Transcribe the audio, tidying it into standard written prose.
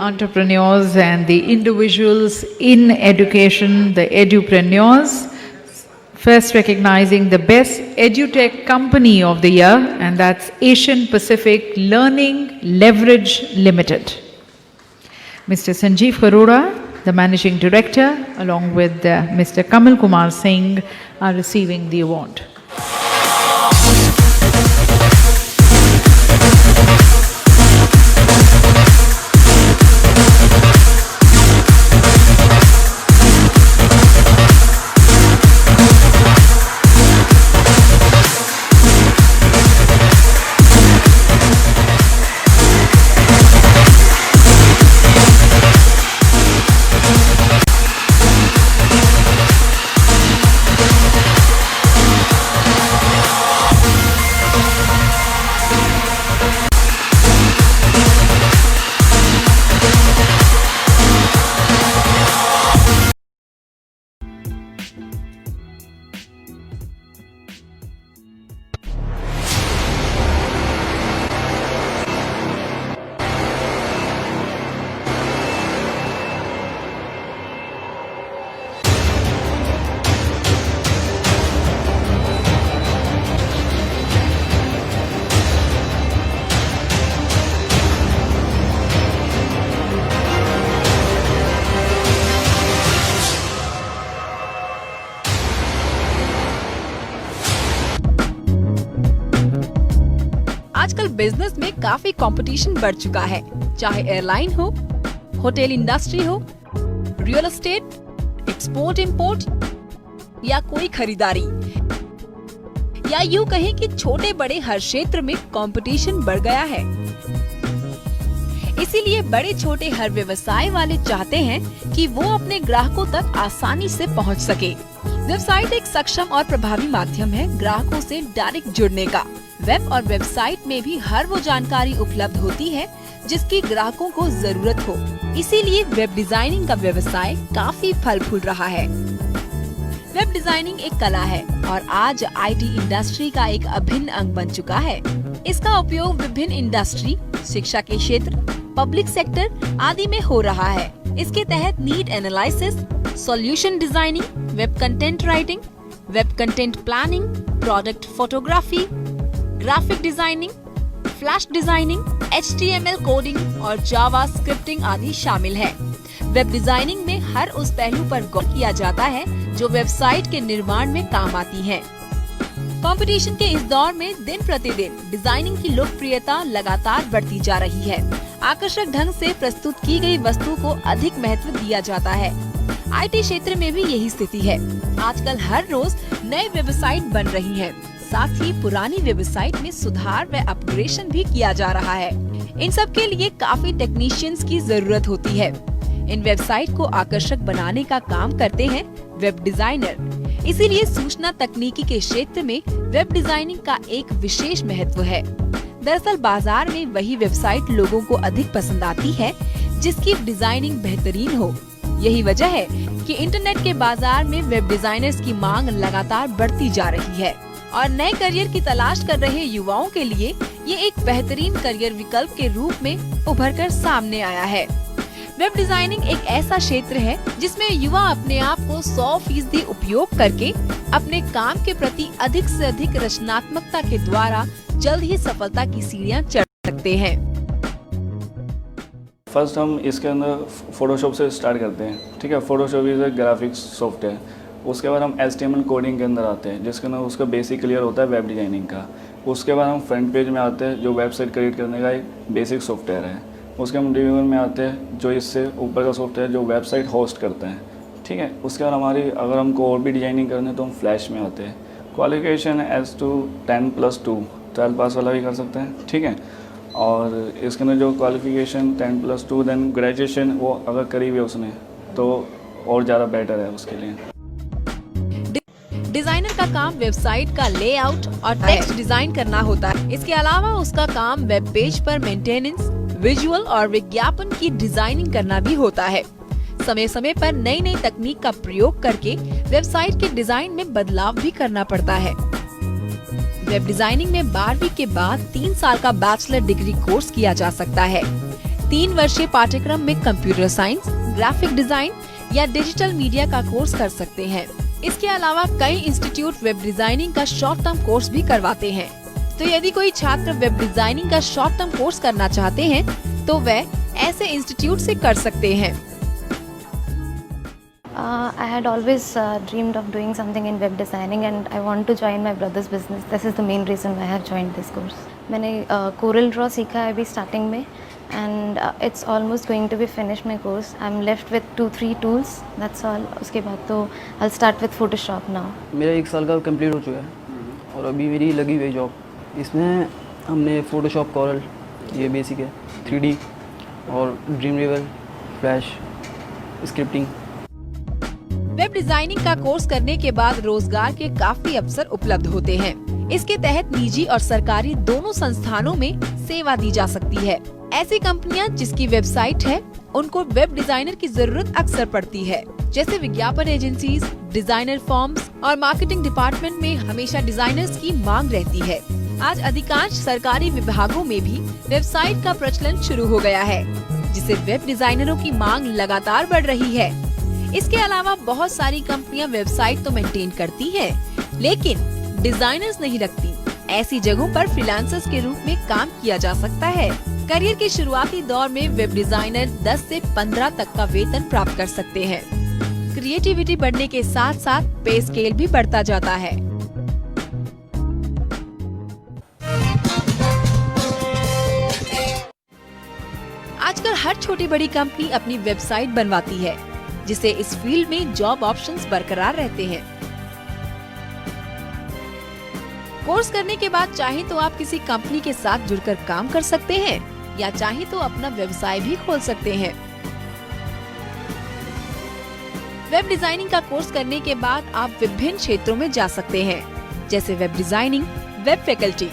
entrepreneurs and the individuals in education, the edupreneurs. First recognizing the best edutech company of the year, and that's Asian Pacific Learning Leverage Limited. Mr. Sanjeev Arora, the Managing Director, along with Mr. Kamal Kumar Singh, are receiving the award. आजकल business में काफी competition बढ़ चुका है, चाहे airline हो, hotel industry हो, real estate, export import या कोई खरीदारी, या यूं कहें कि छोटे बड़े हर क्षेत्र में कंपटीशन बढ़ गया है। इसीलिए बड़े छोटे हर व्यवसाय वाले चाहते हैं कि वो अपने ग्राहकों तक आसानी से पहुंच सके। वेबसाइट एक सक्षम और प्रभावी माध्यम है ग्राहकों से डायरेक्ट जुड़ने का। वेब और वेबसाइट में भी हर वो जानकारी उपलब्ध होती है जिसकी ग्राहकों को जरूरत हो। इसीलिए वेब डिजाइनिंग का व्यवसाय काफी फल फूल रहा है। वेब डिजाइनिंग एक कला है और आज आईटी इंडस्ट्री का एक अभिन्न अंग बन चुका है। इसका उपयोग विभिन्न इंडस्ट्री, शिक्षा के क्षेत्र, पब्लिक सेक्टर आदि में हो रहा है। इसके तहत need analysis, solution designing, web content writing, web content planning, product photography, graphic designing, flash designing, HTML coding और जावा स्क्रिप्टिंग आदि शामिल है। वेब डिजाइनिंग में हर उस पहलू पर गौर किया जाता है जो वेबसाइट के निर्माण में काम आती है। कंपटीशन के इस दौर में दिन प्रतिदिन डिजाइनिंग की लोकप्रियता लगातार बढ़ती जा रही है। आकर्षक ढंग से प्रस्तुत की गई वस्तु को अधिक महत्व दिया जाता है। आईटी क्षेत्र में भी यही स्थिति है। आजकल हर रोज नए वेबसाइट बन रही हैं। साथ ही पुरानी वेबसाइट में सुधार व अपग्रेडेशन भी किया जा रहा है। इन सब के लिए काफी टेक्नीशियंस की जरूरत होती है। इन वेबसाइट को आकर्षक बनाने का काम करते हैं वेब डिजाइनर। इसीलिए सूचना तकनीकी के क्षेत्र में वेब डिजाइनिंग का एक विशेष महत्व है। दरअसल बाजार में वही वेबसाइट लोगों को अधिक पसंद आती है जिसकी डिजाइनिंग बेहतरीन हो। यही वजह है कि इंटरनेट के बाजार में वेब डिजाइनर्स की मांग लगातार बढ़ती जा रही है और नए करियर की तलाश कर रहे युवाओं के लिए ये एक बेहतरीन करियर विकल्प के रूप में उभर कर सामने आया है। वेब डिजाइनिंग एक ऐसा क्षेत्र है जिसमें युवा अपने आप को 100% उपयोग करके अपने काम के प्रति अधिक से अधिक रचनात्मकता के द्वारा जल्द ही सफलता की सीढ़ियां चढ़ सकते हैं। फर्स्ट हम इसके अंदर फोटोशॉप से स्टार्ट करते हैं। ठीक है, फोटोशॉप इज एक ग्राफिक्स सॉफ्टवेयर। उसके बाद हम HTML कोडिंग के अंदर आते हैं जिसके अंदर उसका बेसिक क्लियर होता है वेब डिजाइनिंग का। उसके बाद हम फ्रंट पेज में आते हैं जो वेबसाइट क्रिएट करने का एक बेसिक सॉफ्टवेयर है। उसके हम रिव्यूअर में आते हैं जो इससे ऊपर का सॉफ्टवेयर जो वेबसाइट होस्ट करते हैं। ठीक है, उसके बाद हमारी अगर हमको और भी डिजाइनिंग करनी है तो हम फ्लैश में आते हैं। क्वालिफिकेशन S2 10+2 12 पास वाला भी कर सकते हैं। ठीक है, और इसके अंदर जो क्वालिफिकेशन 10+2 देन ग्रेजुएशन वो अगर करी हुई है उसने तो और ज़्यादा बेटर है उसके लिए। डिजाइनर का काम वेबसाइट का लेआउट और टेक्स्ट डिजाइन करना होता है। इसके अलावा उसका काम वेब पेज पर मेंटेनेंस, विजुअल और विज्ञापन की डिजाइनिंग करना भी होता है। समय समय पर नई नई तकनीक का प्रयोग करके वेबसाइट के डिजाइन में बदलाव भी करना पड़ता है। वेब डिजाइनिंग में 12वीं के बाद 3 साल का बैचलर डिग्री कोर्स किया जा सकता है। 3 वर्षीय पाठ्यक्रम में कंप्यूटर साइंस, ग्राफिक डिजाइन या डिजिटल मीडिया का कोर्स कर सकते हैं। इसके अलावा कई इंस्टीट्यूट वेब डिजाइनिंग का शॉर्ट टर्म कोर्स भी करवाते हैं। तो यदि कोई छात्र वेब डिजाइनिंग का शॉर्ट टर्म कोर्स करना चाहते हैं तो वह ऐसे इंस्टीट्यूट से कर सकते हैं। I had always dreamed of doing something in web designing and I want to join my brother's business. This is the main reason why I have joined this course. मैंने Corel Draw सीखा है अभी starting में and it's almost going to be finished my course. I'm left with 2-3 tools. That's all. उसके बाद तो I'll start with Photoshop now. मेरा 1 साल का कंप्लीट हो चुका है और अभी मेरी लगी हुई जॉब। इसमें हमने फोटोशॉप, कोरल, ये बेसिक है, 3D और dream weaver, flash, scripting. Web designing का कोर्स करने के बाद रोजगार के काफी अवसर उपलब्ध होते हैं। इसके तहत निजी और सरकारी दोनों संस्थानों में सेवा दी जा सकती है। ऐसी कंपनियां जिसकी वेबसाइट है उनको वेब डिजाइनर की जरूरत अक्सर पड़ती है। जैसे विज्ञापन एजेंसीज, डिजाइनर फर्म्स और मार्केटिंग डिपार्टमेंट में हमेशा डिजाइनर्स की मांग रहती है। आज अधिकांश सरकारी विभागों में भी वेबसाइट का प्रचलन शुरू हो गया है, जिससे वेब डिजाइनरों की मांग लगातार बढ़ रही है। इसके अलावा बहुत सारी कंपनियां वेबसाइट तो मेंटेन करती हैं, लेकिन डिजाइनर्स नहीं रखती। ऐसी जगहों पर फ्रीलांसर्स के रूप में काम किया जा सकता है। करियर के शुरुआती दौर में वेब डिजाइनर 10 से 15 तक का वेतन प्राप्त कर सकते हैं। क्रिएटिविटी बढ़ने के साथ साथ पे स्केल भी बढ़ता जाता है। आजकल हर छोटी बड़ी कंपनी अपनी वेबसाइट बनवाती है, जिससे इस फील्ड में जॉब ऑप्शंस बरकरार रहते हैं। कोर्स करने के बाद चाहे तो आप किसी कंपनी के साथ जुड़कर काम कर सकते हैं या चाहे तो अपना व्यवसाय भी खोल सकते हैं। वेब डिजाइनिंग का कोर्स करने के बाद आप विभिन्न क्षेत्रों में जा सकते हैं, जैसे वेब डिजाइनिंग, वेब फैकल्टी,